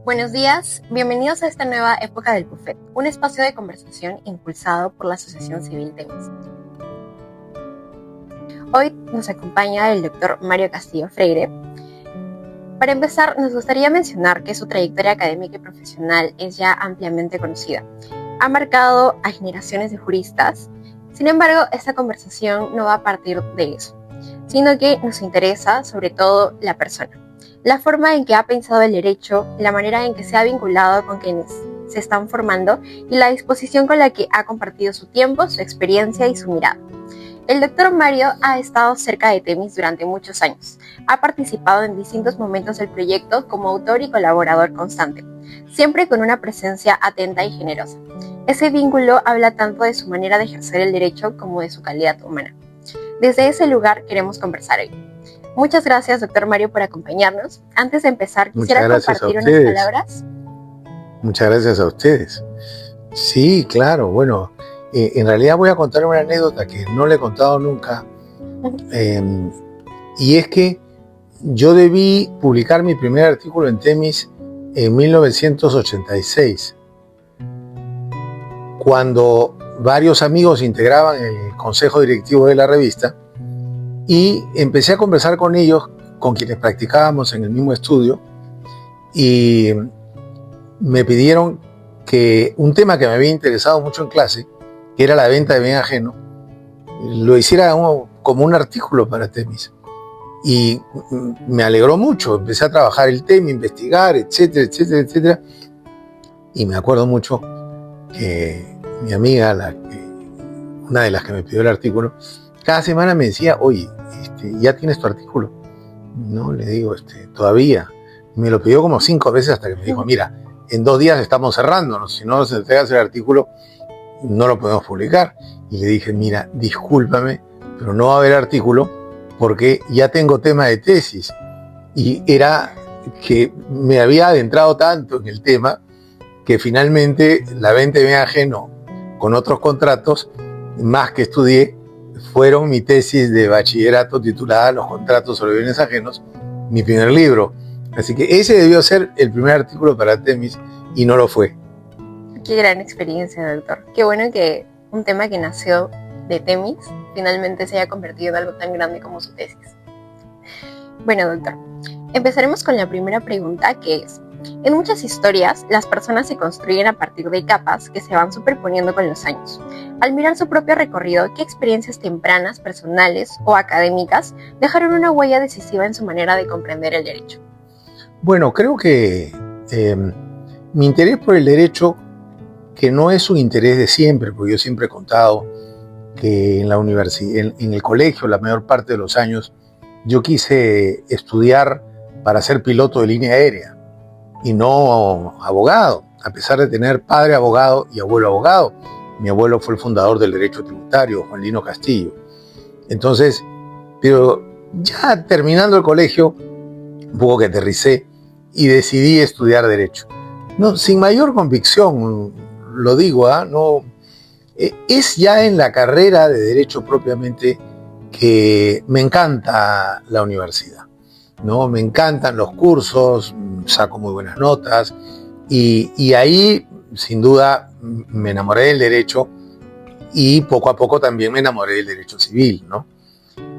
Buenos días, bienvenidos a esta nueva época del Buffet, un espacio de conversación impulsado por la Asociación Civil Temis. Hoy nos acompaña el doctor Mario Castillo Freire. Para empezar, nos gustaría mencionar que su trayectoria académica y profesional es ya ampliamente conocida. Ha marcado a generaciones de juristas. Sin embargo, esta conversación no va a partir de eso, sino que nos interesa sobre todo la persona. La forma en que ha pensado el derecho, la manera en que se ha vinculado con quienes se están formando y la disposición con la que ha compartido su tiempo, su experiencia y su mirada. El doctor Mario ha estado cerca de Temis durante muchos años. Ha participado en distintos momentos del proyecto como autor y colaborador constante, siempre con una presencia atenta y generosa. Ese vínculo habla tanto de su manera de ejercer el derecho como de su calidad humana. Desde ese lugar queremos conversar hoy. Muchas gracias, doctor Mario, por acompañarnos. Antes de empezar, quisiera compartir unas palabras. Muchas gracias a ustedes. Sí, claro, bueno, en realidad voy a contar una anécdota que no le he contado nunca. Y es que yo debí publicar mi primer artículo en Temis en 1986, cuando varios amigos integraban el consejo directivo de la revista. Y empecé a conversar con ellos, con quienes practicábamos en el mismo estudio, y me pidieron que un tema que me había interesado mucho en clase, que era la venta de bien ajeno, lo hiciera como un artículo para Temis. Y me alegró mucho, empecé a trabajar el tema, investigar, etcétera, etcétera, etcétera. Y me acuerdo mucho que mi amiga, una de las que me pidió el artículo, cada semana me decía, oye, ¿ya tienes tu artículo? No, le digo, todavía. Me lo pidió como 5 veces hasta que me dijo, mira, en 2 días estamos cerrándonos, si no nos entregas el artículo, no lo podemos publicar. Y le dije, mira, discúlpame, pero no va a haber artículo porque ya tengo tema de tesis. Y era que me había adentrado tanto en el tema que finalmente la venta de bien ajeno con otros contratos, más que estudié, fueron mi tesis de bachillerato titulada Los contratos sobre bienes ajenos, mi primer libro. Así que ese debió ser el primer artículo para Temis y no lo fue. Qué gran experiencia, doctor. Qué bueno que un tema que nació de Temis finalmente se haya convertido en algo tan grande como su tesis. Bueno, doctor, empezaremos con la primera pregunta, que es: en muchas historias, las personas se construyen a partir de capas que se van superponiendo con los años. Al mirar su propio recorrido, ¿qué experiencias tempranas, personales o académicas dejaron una huella decisiva en su manera de comprender el derecho? Bueno, creo que mi interés por el derecho, que no es un interés de siempre, porque yo siempre he contado que en la universidad, en el colegio, la mayor parte de los años, yo quise estudiar para ser piloto de línea aérea y no abogado, a pesar de tener padre abogado y abuelo abogado. Mi abuelo fue el fundador del derecho tributario, Juan Lino Castillo. Entonces, pero ya terminando el colegio, un poco que aterricé y decidí estudiar derecho. No, sin mayor convicción, lo digo, no, es ya en la carrera de derecho propiamente que me encanta la universidad, ¿no? Me encantan los cursos, saco muy buenas notas y ahí sin duda me enamoré del derecho y poco a poco también me enamoré del derecho civil, ¿no?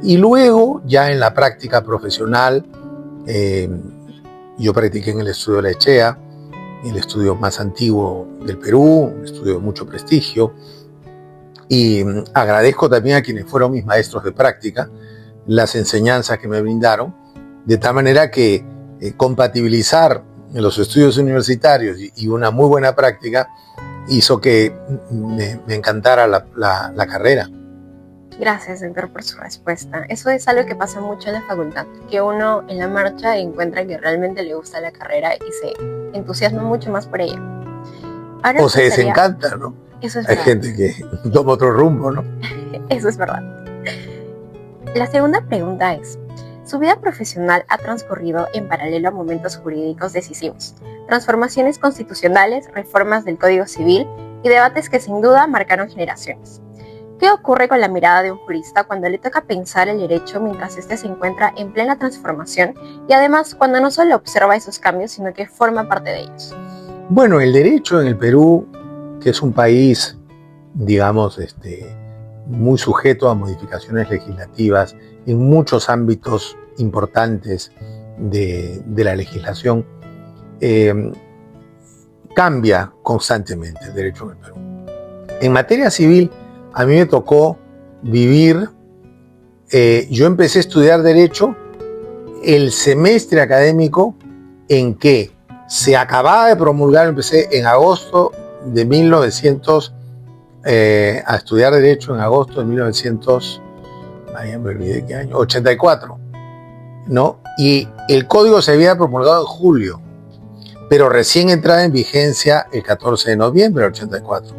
Y luego ya en la práctica profesional, yo practiqué en el estudio de la ECHEA, el estudio más antiguo del Perú, un estudio de mucho prestigio, y agradezco también a quienes fueron mis maestros de práctica las enseñanzas que me brindaron, de tal manera que compatibilizar los estudios universitarios y una muy buena práctica hizo que me encantara la carrera. Gracias, doctor, por su respuesta. Eso es algo que pasa mucho en la facultad, que uno en la marcha encuentra que realmente le gusta la carrera y se entusiasma mucho más por ella. Ahora o se desencanta, ¿no? Eso es Hay verdad. gente que toma otro rumbo, ¿no? Eso es verdad. La segunda pregunta es: su vida profesional ha transcurrido en paralelo a momentos jurídicos decisivos, transformaciones constitucionales, reformas del Código Civil y debates que sin duda marcaron generaciones. ¿Qué ocurre con la mirada de un jurista cuando le toca pensar el derecho mientras éste se encuentra en plena transformación y además cuando no solo observa esos cambios, sino que forma parte de ellos? Bueno, el derecho en el Perú, que es un país, digamos, muy sujeto a modificaciones legislativas en muchos ámbitos importantes de la legislación, cambia constantemente el derecho en el Perú. En materia civil, a mí me tocó vivir, yo empecé a estudiar Derecho el semestre académico en que se acababa de promulgar, empecé en agosto de 1900, a estudiar Derecho en agosto de 1900, me olvidé qué año, 84, ¿no? Y el código se había promulgado en julio, pero recién entraba en vigencia el 14 de noviembre del 84.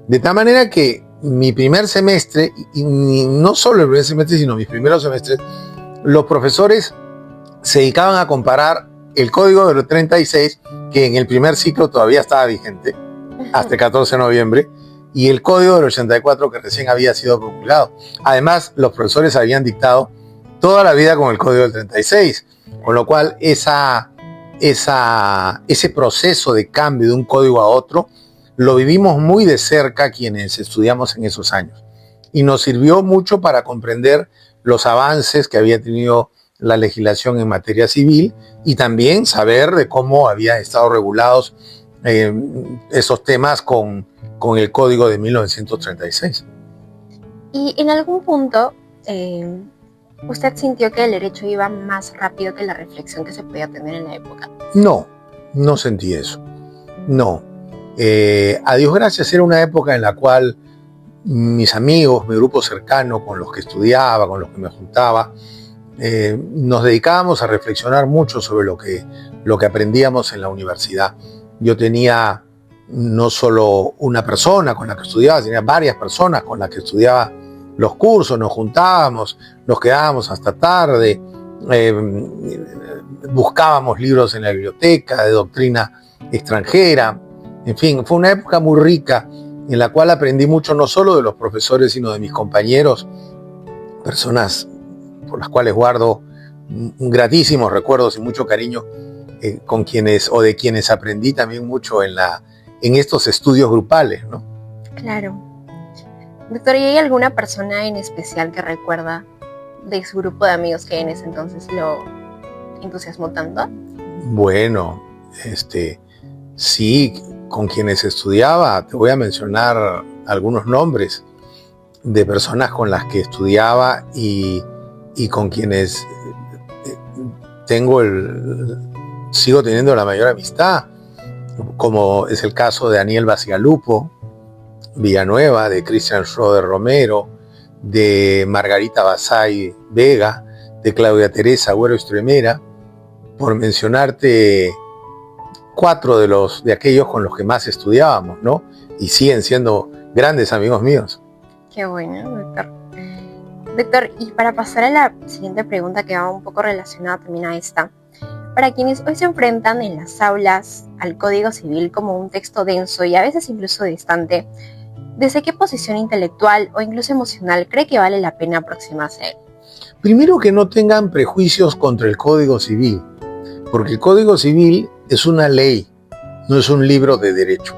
De tal manera que mi primer semestre, y no solo el primer semestre, sino mis primeros semestres, los profesores se dedicaban a comparar el código del 36, que en el primer ciclo todavía estaba vigente, hasta el 14 de noviembre, y el código del 84, que recién había sido promulgado. Además, los profesores habían dictado toda la vida con el código del 36, con lo cual ese proceso de cambio de un código a otro lo vivimos muy de cerca quienes estudiamos en esos años, y nos sirvió mucho para comprender los avances que había tenido la legislación en materia civil y también saber de cómo habían estado regulados esos temas con el código de 1936. Y en algún punto, ¿usted sintió que el derecho iba más rápido que la reflexión que se podía tener en la época? No, no sentí eso. No. A Dios gracias, era una época en la cual mis amigos, mi grupo cercano con los que estudiaba, con los que me juntaba, nos dedicábamos a reflexionar mucho sobre lo que aprendíamos en la universidad. Yo tenía no solo una persona con la que estudiaba, tenía varias personas con las que estudiaba los cursos, nos juntábamos, nos quedábamos hasta tarde, buscábamos libros en la biblioteca de doctrina extranjera. En fin, fue una época muy rica en la cual aprendí mucho no solo de los profesores, sino de mis compañeros, personas por las cuales guardo gratísimos recuerdos y mucho cariño, con quienes o de quienes aprendí también mucho en estos estudios grupales, ¿no? Claro. Doctor, ¿y hay alguna persona en especial que recuerda de su grupo de amigos que en ese entonces lo entusiasmó tanto? Bueno, sí, con quienes estudiaba, te voy a mencionar algunos nombres de personas con las que estudiaba y con quienes sigo teniendo la mayor amistad, como es el caso de Daniel Bacigalupo Villanueva, de Cristian Schroeder Romero, de Margarita Basay Vega, de Claudia Teresa Agüero Estremera, por mencionarte 4 de aquellos con los que más estudiábamos, ¿no? Y siguen siendo grandes amigos míos. Qué bueno, doctor. Doctor, y para pasar a la siguiente pregunta, que va un poco relacionada también a esta, para quienes hoy se enfrentan en las aulas al Código Civil como un texto denso y a veces incluso distante, ¿desde qué posición intelectual o incluso emocional cree que vale la pena aproximarse a él? Primero, que no tengan prejuicios contra el Código Civil, porque el Código Civil es una ley, no es un libro de derecho.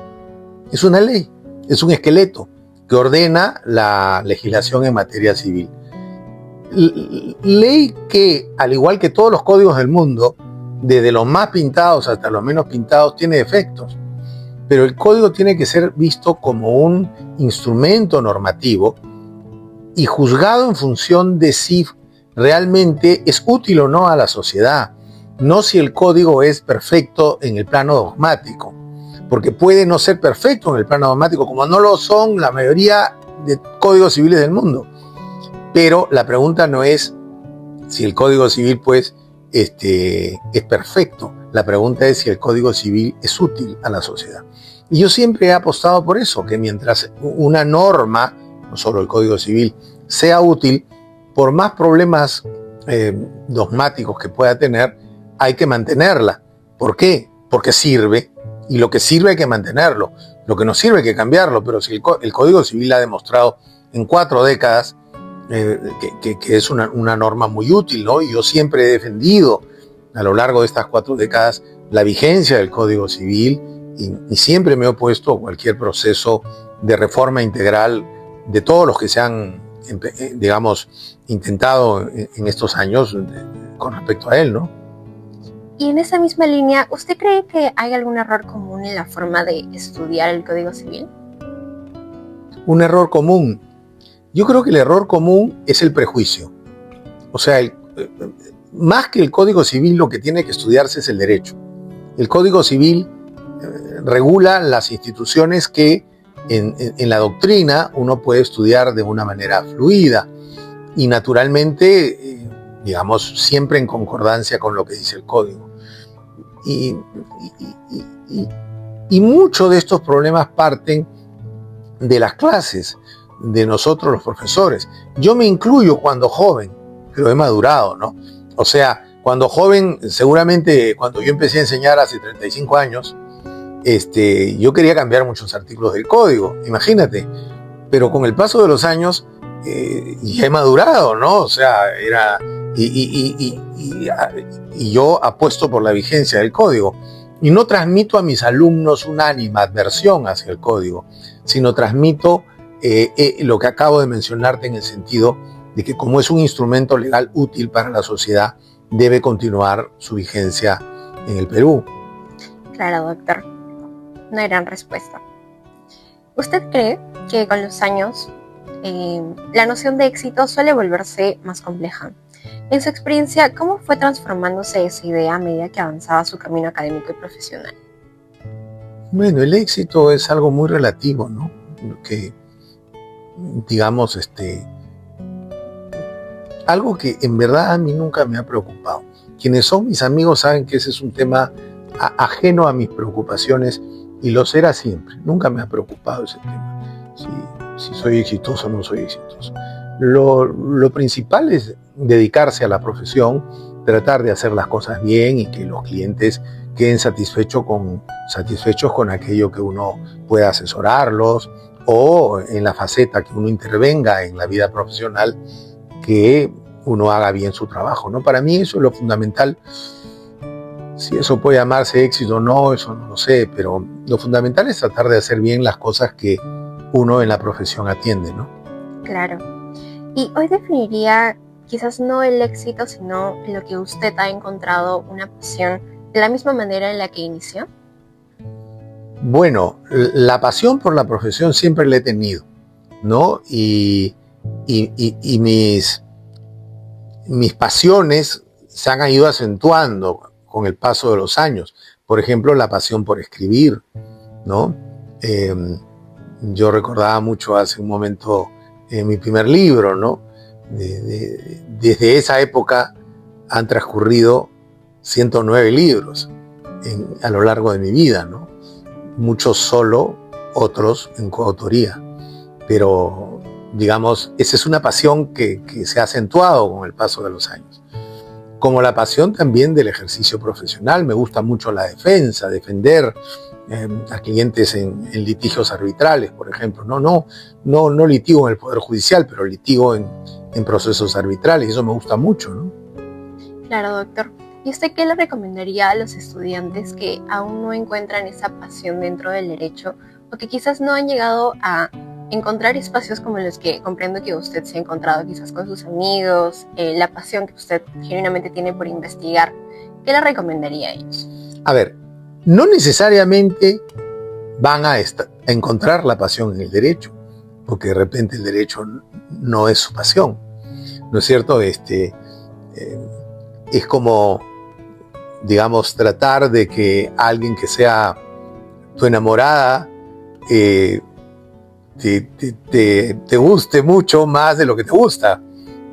Es una ley, es un esqueleto que ordena la legislación en materia civil. Ley que, al igual que todos los códigos del mundo, desde los más pintados hasta los menos pintados, tiene defectos. Pero el código tiene que ser visto como un instrumento normativo y juzgado en función de si realmente es útil o no a la sociedad, no si el código es perfecto en el plano dogmático, porque puede no ser perfecto en el plano dogmático, como no lo son la mayoría de códigos civiles del mundo. Pero la pregunta no es si el Código Civil, pues, es perfecto. La pregunta es si el Código Civil es útil a la sociedad. Y yo siempre he apostado por eso, que mientras una norma, no solo el Código Civil, sea útil, por más problemas dogmáticos que pueda tener, hay que mantenerla. ¿Por qué? Porque sirve, y lo que sirve hay que mantenerlo. Lo que no sirve hay que cambiarlo, pero si el Código Civil ha demostrado en 4 décadas, que es una norma muy útil, ¿no? Y yo siempre he defendido a lo largo de estas 4 décadas la vigencia del Código Civil y siempre me he opuesto a cualquier proceso de reforma integral de todos los que se han, digamos, intentado en estos años con respecto a él, ¿no? Y en esa misma línea, ¿usted cree que hay algún error común en la forma de estudiar el Código Civil? Un error común. Yo creo que el error común es el prejuicio. O sea, más que el Código Civil, lo que tiene que estudiarse es el derecho. El Código Civil regula las instituciones que en la doctrina uno puede estudiar de una manera fluida y naturalmente, digamos, siempre en concordancia con lo que dice el Código. Y muchos de estos problemas parten de las clases, de nosotros los profesores. Yo me incluyo cuando joven, pero he madurado, ¿no? O sea, cuando joven, seguramente cuando yo empecé a enseñar hace 35 años, yo quería cambiar muchos artículos del código, imagínate. Pero con el paso de los años, ya he madurado, ¿no? O sea, y yo apuesto por la vigencia del código. Y no transmito a mis alumnos una animadversión hacia el código, sino transmito lo que acabo de mencionarte en el sentido de que como es un instrumento legal útil para la sociedad, debe continuar su vigencia en el Perú. Claro, doctor. Una gran respuesta. ¿Usted cree que con los años la noción de éxito suele volverse más compleja? En su experiencia, ¿cómo fue transformándose esa idea a medida que avanzaba su camino académico y profesional? Bueno, el éxito es algo muy relativo, ¿no? Que, digamos, algo que en verdad a mí nunca me ha preocupado. Quienes son mis amigos saben que ese es un tema ajeno a mis preocupaciones y lo será siempre. Nunca me ha preocupado ese tema. Si soy exitoso o no soy exitoso. Lo principal es dedicarse a la profesión, tratar de hacer las cosas bien y que los clientes queden satisfechos con aquello que uno pueda asesorarlos o en la faceta que uno intervenga en la vida profesional, que uno haga bien su trabajo, ¿no? Para mí eso es lo fundamental. Si eso puede llamarse éxito o no, eso no lo sé, pero lo fundamental es tratar de hacer bien las cosas que uno en la profesión atiende, ¿no? Claro. Y hoy definiría quizás no el éxito, sino lo que usted ha encontrado una pasión de la misma manera en la que inició. Bueno, la pasión por la profesión siempre la he tenido, ¿no? Y mis pasiones se han ido acentuando con el paso de los años. Por ejemplo, la pasión por escribir, ¿no? Yo recordaba mucho hace un momento mi primer libro, ¿no? Desde esa época han transcurrido 109 libros a lo largo de mi vida, ¿no? Muchos solo, otros en coautoría. Pero, digamos, esa es una pasión que se ha acentuado con el paso de los años. Como la pasión también del ejercicio profesional. Me gusta mucho la defensa, defender a clientes en litigios arbitrales, por ejemplo. No litigo en el Poder Judicial, pero litigo en procesos arbitrales. Y eso me gusta mucho, ¿no? Claro, doctor. ¿Y usted qué le recomendaría a los estudiantes que aún no encuentran esa pasión dentro del derecho o que quizás no han llegado a encontrar espacios como los que comprendo que usted se ha encontrado quizás con sus amigos, la pasión que usted genuinamente tiene por investigar? ¿Qué le recomendaría a ellos? A ver, no necesariamente van a encontrar la pasión en el derecho, porque de repente el derecho no es su pasión, ¿no es cierto? Es como, digamos, tratar de que alguien que sea tu enamorada te guste mucho más de lo que te gusta.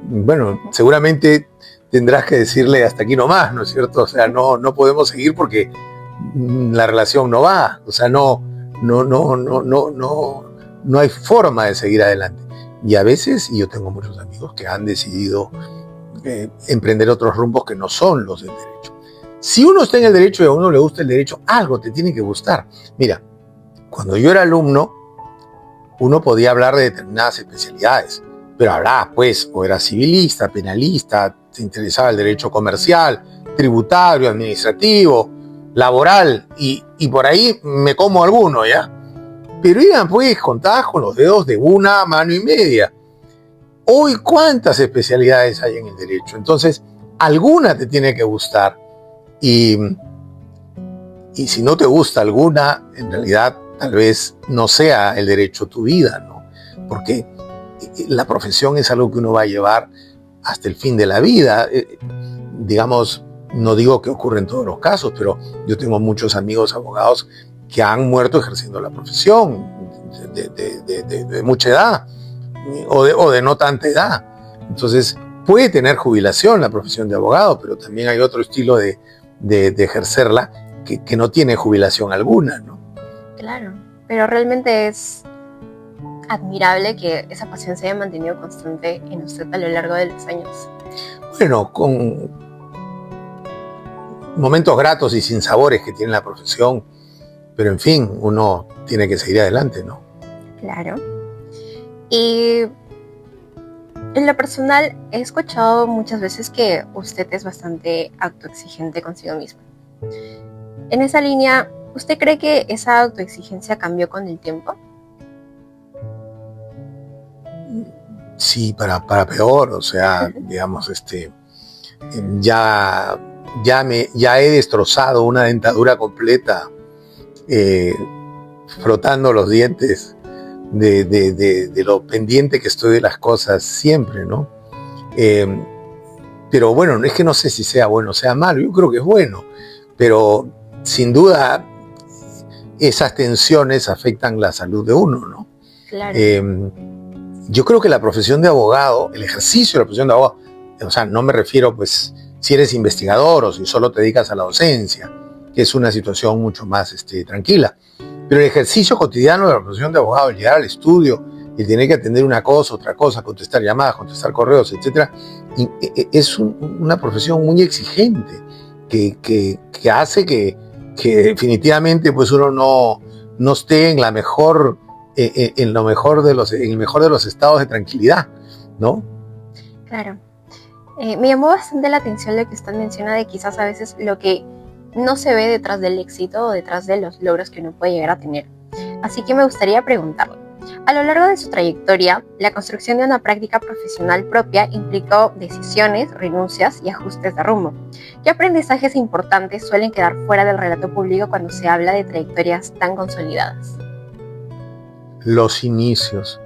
Bueno, seguramente tendrás que decirle hasta aquí nomás, ¿no es cierto? O sea, no podemos seguir porque la relación no va. O sea, no hay forma de seguir adelante. Y a veces, y yo tengo muchos amigos que han decidido emprender otros rumbos que no son los del derecho. Si uno está en el derecho y a uno le gusta el derecho, algo te tiene que gustar. Mira, cuando yo era alumno, uno podía hablar de determinadas especialidades, pero hablaba, pues, o era civilista, penalista, te interesaba el derecho comercial, tributario, administrativo, laboral, y por ahí me como alguno, ¿ya? Pero eran, pues, contadas con los dedos de una mano y media. Hoy, ¿cuántas especialidades hay en el derecho? Entonces, alguna te tiene que gustar, y si no te gusta alguna, en realidad tal vez no sea el derecho tu vida, ¿no? Porque la profesión es algo que uno va a llevar hasta el fin de la vida. Digamos, no digo que ocurre en todos los casos, pero yo tengo muchos amigos abogados que han muerto ejerciendo la profesión de mucha edad o de no tanta edad. Entonces, puede tener jubilación la profesión de abogado, pero también hay otro estilo de ejercerla que no tiene jubilación alguna, ¿no? Claro, pero realmente es admirable que esa pasión se haya mantenido constante en usted a lo largo de los años. Bueno, con momentos gratos y sinsabores que tiene la profesión, pero en fin, uno tiene que seguir adelante, ¿no? Claro. Y en lo personal, he escuchado muchas veces que usted es bastante autoexigente consigo mismo. En esa línea, ¿usted cree que esa autoexigencia cambió con el tiempo? Sí, para peor, o sea, digamos, ya he destrozado una dentadura completa, frotando los dientes de lo pendiente que estoy de las cosas siempre, ¿no? Pero bueno, es que no sé si sea bueno o sea malo, yo creo que es bueno, pero sin duda esas tensiones afectan la salud de uno, ¿no? Claro. Yo creo que la profesión de abogado, el ejercicio de la profesión de abogado, o sea, no me refiero, pues, si eres investigador o si solo te dedicas a la docencia, que es una situación mucho más tranquila. Pero el ejercicio cotidiano de la profesión de abogado, el llegar al estudio, el tener que atender una cosa, otra cosa, contestar llamadas, contestar correos, etc., es una profesión muy exigente que hace que definitivamente pues uno no esté en la mejor... en el mejor de los estados de tranquilidad, ¿no? Claro. Me llamó bastante la atención lo que usted menciona de quizás a veces lo que no se ve detrás del éxito o detrás de los logros que uno puede llegar a tener. Así que me gustaría preguntarle, a lo largo de su trayectoria, la construcción de una práctica profesional propia implicó decisiones, renuncias y ajustes de rumbo. ¿Qué aprendizajes importantes suelen quedar fuera del relato público cuando se habla de trayectorias tan consolidadas? Los inicios.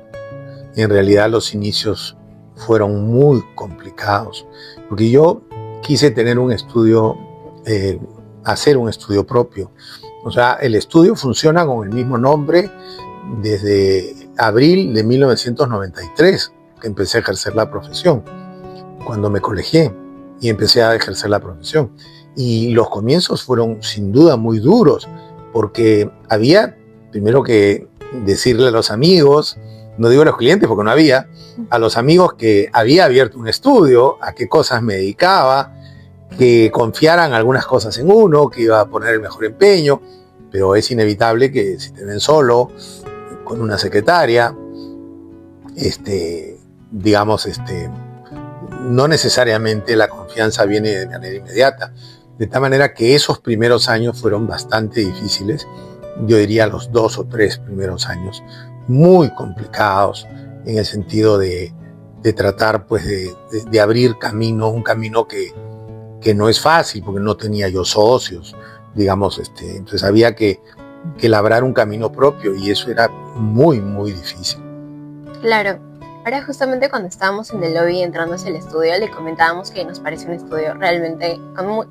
En realidad los inicios fueron muy complicados, porque yo quise tener un estudio, hacer un estudio propio. O sea, el estudio funciona con el mismo nombre desde abril de 1993, que empecé a ejercer la profesión, cuando me colegié y empecé a ejercer la profesión. Y los comienzos fueron sin duda muy duros, porque había primero que decirle a los amigos, no digo a los clientes porque no había, a los amigos que había abierto un estudio, a qué cosas me dedicaba, que confiaran algunas cosas en uno, que iba a poner el mejor empeño, pero es inevitable que si te ven solo, con una secretaria, digamos, no necesariamente la confianza viene de manera inmediata. De tal manera que esos primeros años fueron bastante difíciles. Yo diría los 2 o 3 primeros años, muy complicados en el sentido de tratar pues de abrir camino, un camino que no es fácil porque no tenía yo socios, digamos, entonces había que labrar un camino propio y eso era muy, muy difícil. Claro. Ahora justamente cuando estábamos en el lobby entrando hacia el estudio, le comentábamos que nos parece un estudio realmente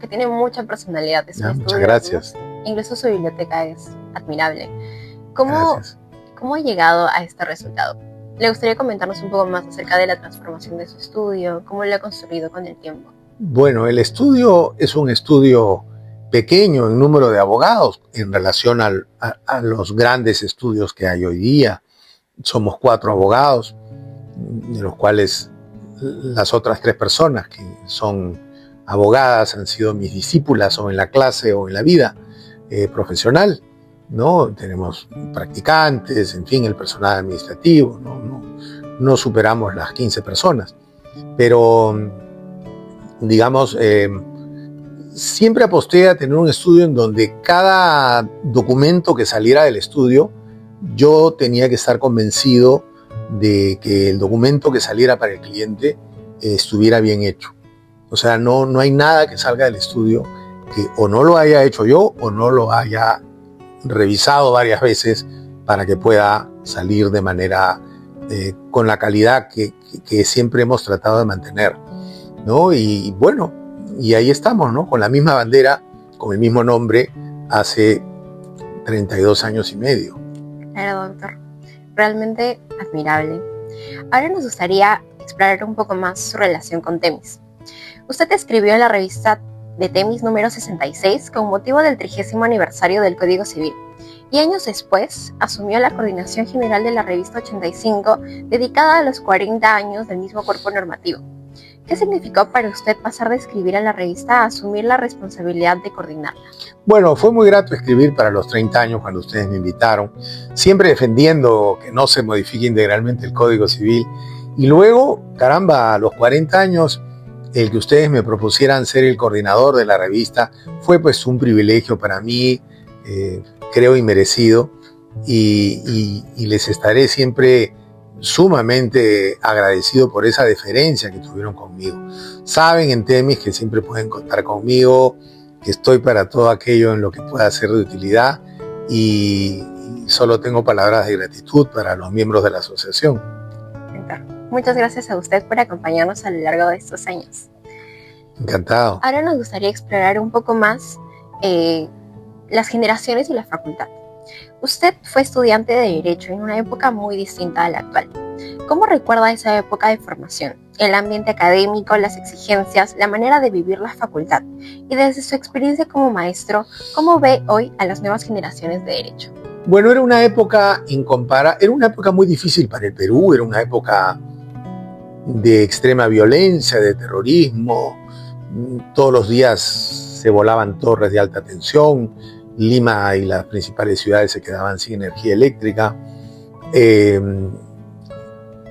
que tiene mucha personalidad. Es un estudio, muchas gracias. Incluso su biblioteca es admirable. ¿Cómo ha llegado a este resultado? ¿Le gustaría comentarnos un poco más acerca de la transformación de su estudio? ¿Cómo lo ha construido con el tiempo? Bueno, el estudio es un estudio pequeño en número de abogados en relación a los grandes estudios que hay hoy día. Somos 4 abogados, de los cuales las otras 3 personas que son abogadas han sido mis discípulas o en la clase o en la vida profesional. ¿no? Tenemos practicantes, en fin, el personal administrativo, no superamos las 15 personas. Pero, digamos, siempre aposté a tener un estudio en donde cada documento que saliera del estudio, yo tenía que estar convencido de que el documento que saliera para el cliente estuviera bien hecho. O sea, no hay nada que salga del estudio que o no lo haya hecho yo o no lo haya revisado varias veces para que pueda salir de manera con la calidad que siempre hemos tratado de mantener, ¿no? Y bueno, y ahí estamos, ¿no? Con la misma bandera, con el mismo nombre, hace 32 años y medio. Claro, doctor. Realmente admirable. Ahora nos gustaría explorar un poco más su relación con Temis. Usted escribió en la revista de Temis número 66 con motivo del 30º aniversario del Código Civil, y años después asumió la coordinación general de la revista 85 dedicada a los 40 años del mismo cuerpo normativo. ¿Qué significó para usted pasar de escribir a la revista a asumir la responsabilidad de coordinarla? Bueno, fue muy grato escribir para los 30 años cuando ustedes me invitaron, siempre defendiendo que no se modifique integralmente el Código Civil. Y luego, caramba, a los 40 años, el que ustedes me propusieran ser el coordinador de la revista fue pues un privilegio para mí, creo inmerecido, y les estaré siempre sumamente agradecido por esa deferencia que tuvieron conmigo. Saben en Temis que siempre pueden contar conmigo, que estoy para todo aquello en lo que pueda ser de utilidad, y solo tengo palabras de gratitud para los miembros de la asociación. Muchas gracias a usted por acompañarnos a lo largo de estos años. Encantado. Ahora nos gustaría explorar un poco más las generaciones y la facultad. Usted fue estudiante de Derecho en una época muy distinta a la actual. ¿Cómo recuerda esa época de formación? El ambiente académico, las exigencias, la manera de vivir la facultad. Y desde su experiencia como maestro, ¿cómo ve hoy a las nuevas generaciones de Derecho? Bueno, era una época era una época muy difícil para el Perú, era una época de extrema violencia, de terrorismo. Todos los días se volaban torres de alta tensión. Lima y las principales ciudades se quedaban sin energía eléctrica.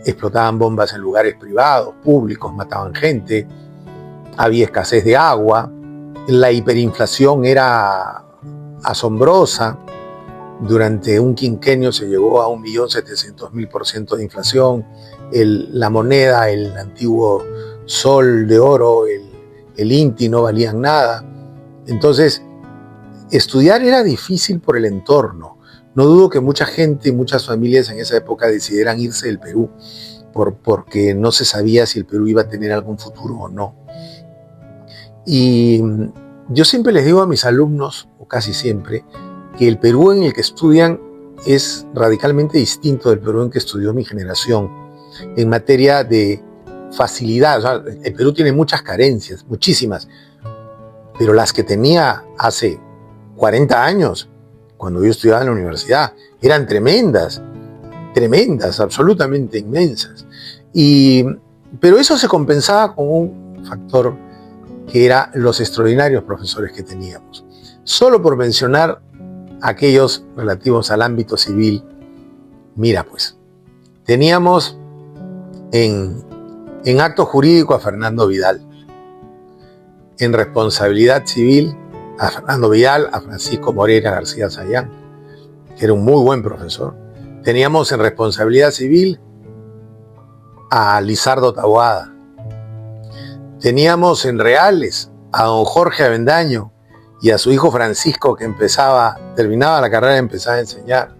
Explotaban bombas en lugares privados, públicos, mataban gente. Había escasez de agua. La hiperinflación era asombrosa. Durante un quinquenio se llegó a 1.700.000% de inflación. La moneda, el antiguo sol de oro, el INTI no valían nada. Entonces, estudiar era difícil por el entorno. No dudo que mucha gente y muchas familias en esa época decidieran irse del Perú porque no se sabía si el Perú iba a tener algún futuro o no. Y yo siempre les digo a mis alumnos, o casi siempre, que el Perú en el que estudian es radicalmente distinto del Perú en que estudió mi generación en materia de facilidad. O sea, el Perú tiene muchas carencias, muchísimas, pero las que tenía hace 40 años, cuando yo estudiaba en la universidad, eran tremendas, absolutamente inmensas. Pero eso se compensaba con un factor que era los extraordinarios profesores que teníamos. Solo por mencionar aquellos relativos al ámbito civil, mira pues, teníamos en acto jurídico a Fernando Vidal, en responsabilidad civil a Fernando Vidal, a Francisco Moreira García Sayán, que era un muy buen profesor. Teníamos en responsabilidad civil a Lizardo Taboada. Teníamos en reales a don Jorge Avendaño y a su hijo Francisco, que terminaba la carrera y empezaba a enseñar.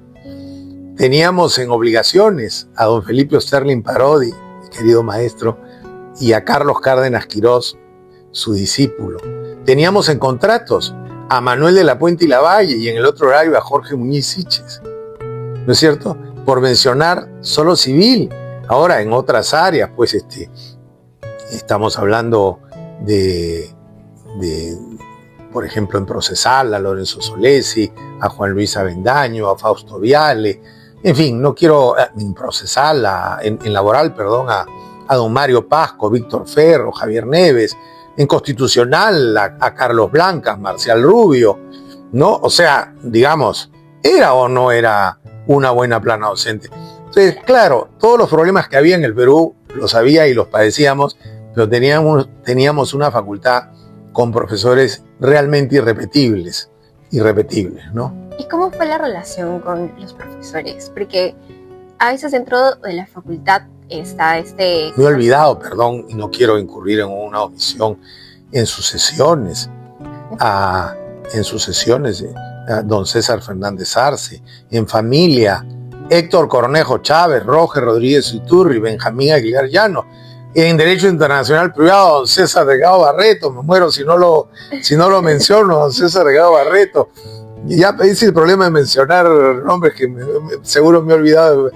Teníamos en obligaciones a don Felipe Osterling Parodi, mi querido maestro, y a Carlos Cárdenas Quirós, su discípulo. Teníamos en contratos a Manuel de la Puente y Lavalle, y en el otro horario a Jorge Muñiz Siches, ¿no es cierto? Por mencionar solo civil. Ahora en otras áreas, pues estamos hablando de por ejemplo, en procesal, a Lorenzo Solesi, a Juan Luis Avendaño, a Fausto Viale, en fin, no quiero, en procesal, en laboral, perdón, a don Mario Pasco, Víctor Ferro, Javier Neves, en constitucional, a Carlos Blancas, Marcial Rubio, ¿no? O sea, digamos, ¿era o no era una buena plana docente? Entonces, claro, todos los problemas que había en el Perú los había y los padecíamos, pero teníamos una facultad con profesores realmente irrepetibles, ¿no? ¿Y cómo fue la relación con los profesores? Porque a veces dentro de la facultad está Me he olvidado, perdón, y no quiero incurrir en una omisión, en sus sesiones, a don César Fernández Arce, en familia, Héctor Cornejo Chávez, Roger Rodríguez Iturri, Benjamín Aguilar Llano, en Derecho Internacional Privado, don César Delgado Barreto, me muero si no lo menciono, don César Delgado Barreto. Y ya hice el problema de mencionar nombres que seguro me he olvidado.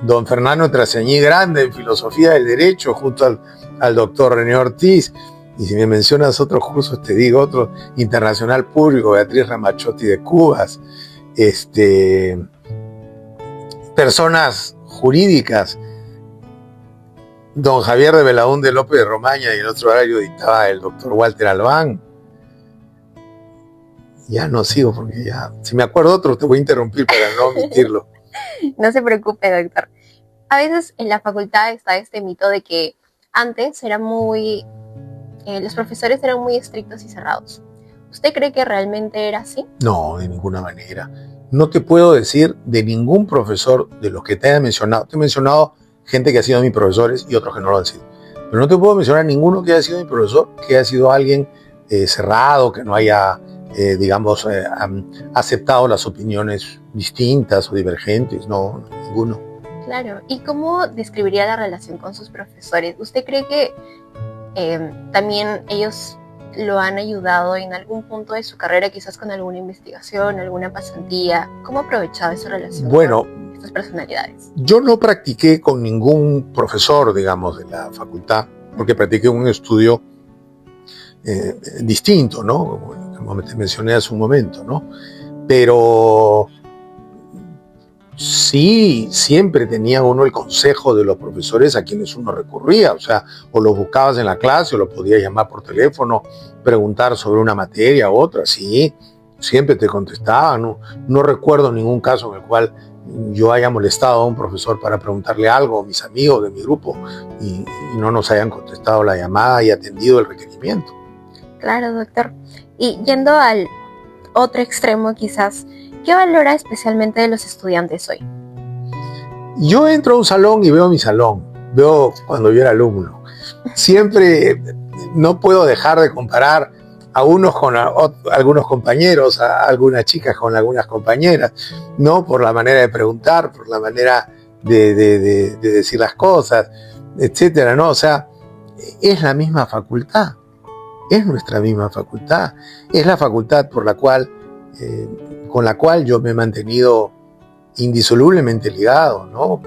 Don Fernando Traseñí Grande en Filosofía del Derecho, junto al doctor René Ortiz. Y si me mencionas otros cursos, te digo otro, Internacional Público, Beatriz Ramachotti de Cubas, personas jurídicas, don Javier de Belaúnde López de Romaña, y el otro horario dictaba el doctor Walter Albán. Ya no sigo porque ya, si me acuerdo otro, te voy a interrumpir para no omitirlo. No se preocupe, doctor. A veces en la facultad está este mito de que antes era los profesores eran muy estrictos y cerrados. ¿Usted cree que realmente era así? No, de ninguna manera. No te puedo decir de ningún profesor de los que te haya mencionado. Te he mencionado gente que ha sido mis profesores y otros que no lo han sido. Pero no te puedo mencionar ninguno que haya sido mi profesor, que haya sido alguien cerrado, que no haya, aceptado las opiniones distintas o divergentes. No, ninguno. Claro. ¿Y cómo describiría la relación con sus profesores? ¿Usted cree que también ellos lo han ayudado en algún punto de su carrera, quizás con alguna investigación, alguna pasantía? ¿Cómo ha aprovechado esa relación con estas personalidades? Yo no practiqué con ningún profesor, digamos, de la facultad, porque practiqué un estudio distinto, ¿no? Como te mencioné hace un momento, ¿no? Pero sí, siempre tenía uno el consejo de los profesores a quienes uno recurría, o sea, o los buscabas en la clase o los podías llamar por teléfono, preguntar sobre una materia u otra, sí, siempre te contestaban. No recuerdo ningún caso en el cual yo haya molestado a un profesor para preguntarle algo, mis amigos de mi grupo, y no nos hayan contestado la llamada y atendido el requerimiento. Claro, doctor. Y yendo al otro extremo quizás, ¿qué valora especialmente de los estudiantes hoy? Yo entro a un salón y veo mi salón, veo cuando yo era alumno. Siempre no puedo dejar de comparar a unos con algunos compañeros, a algunas chicas con algunas compañeras, ¿no? Por la manera de preguntar, por la manera de decir las cosas, etcétera, ¿no? O sea, es la misma facultad, es nuestra misma facultad, es la facultad con la cual yo me he mantenido indisolublemente ligado, ¿no?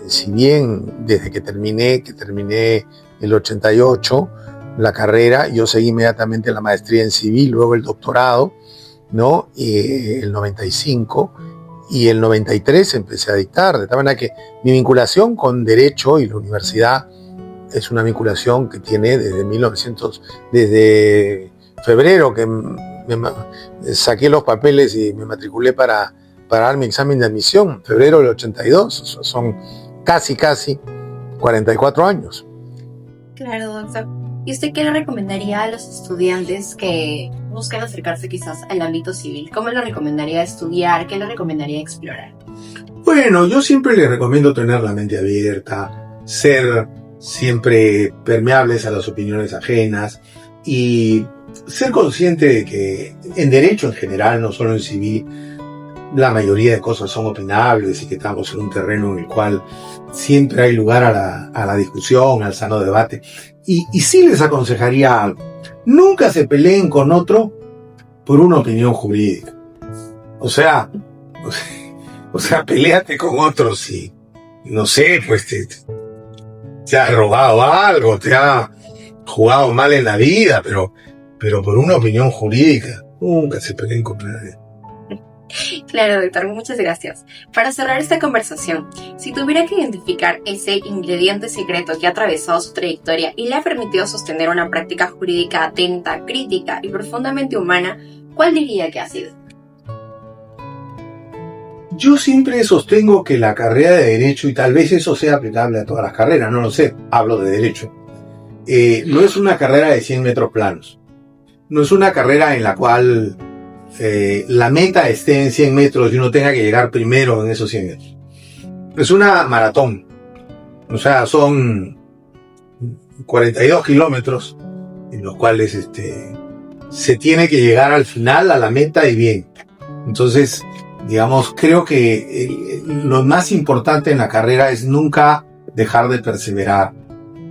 Si bien desde que terminé el 88 la carrera, yo seguí inmediatamente la maestría en civil, luego el doctorado, ¿no? El 95 y el 93 empecé a dictar, de tal manera que mi vinculación con Derecho y la universidad es una vinculación que tiene desde febrero que saqué los papeles y me matriculé para dar mi examen de admisión, febrero del 82, son casi 44 años. Claro, doctor. ¿Y usted qué le recomendaría a los estudiantes que buscan acercarse quizás al ámbito civil? ¿Cómo le recomendaría estudiar? ¿Qué le recomendaría explorar? Bueno, yo siempre les recomiendo tener la mente abierta, ser siempre permeables a las opiniones ajenas y ser consciente de que en derecho en general, no solo en civil, la mayoría de cosas son opinables y que estamos en un terreno en el cual siempre hay lugar a la discusión, al sano debate. Y sí les aconsejaría algo: nunca se peleen con otro por una opinión jurídica. O sea, peléate con otro si, no sé, pues te ha robado algo, te ha jugado mal en la vida, pero por una opinión jurídica, nunca se peleen con nadie. Claro, doctor, muchas gracias. Para cerrar esta conversación, si tuviera que identificar ese ingrediente secreto que ha atravesado su trayectoria y le ha permitido sostener una práctica jurídica atenta, crítica y profundamente humana, ¿cuál diría que ha sido? Yo siempre sostengo que la carrera de Derecho, y tal vez eso sea aplicable a todas las carreras, no lo sé, hablo de Derecho, no es una carrera de 100 metros planos. No es una carrera en la cual la meta esté en 100 metros y uno tenga que llegar primero en esos 100 metros. Es una maratón. O sea, son 42 kilómetros en los cuales se tiene que llegar al final, a la meta y bien. Entonces, digamos, creo que lo más importante en la carrera es nunca dejar de perseverar.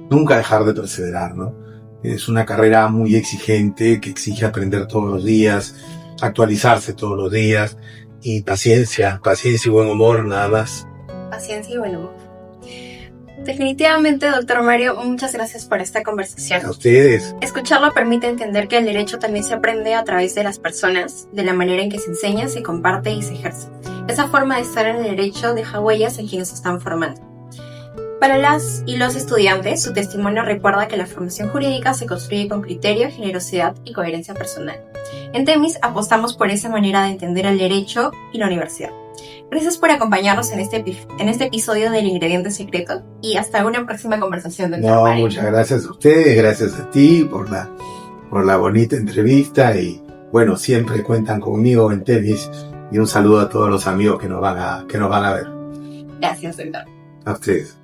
Nunca dejar de perseverar, ¿no? Es una carrera muy exigente que exige aprender todos los días, actualizarse todos los días y paciencia y buen humor, nada más. Paciencia y buen humor. Definitivamente, doctor Mario, muchas gracias por esta conversación. A ustedes. Escucharlo permite entender que el derecho también se aprende a través de las personas, de la manera en que se enseña, se comparte y se ejerce. Esa forma de estar en el derecho deja huellas en quienes se están formando. Para las y los estudiantes, su testimonio recuerda que la formación jurídica se construye con criterio, generosidad y coherencia personal. En Temis apostamos por esa manera de entender el derecho y la universidad. Gracias por acompañarnos en este episodio del Ingrediente Secreto y hasta una próxima conversación. No, muchas gracias a ustedes, gracias a ti por la bonita entrevista y bueno, siempre cuentan conmigo en Temis y un saludo a todos los amigos que nos van a ver. Gracias, doctor. A ustedes.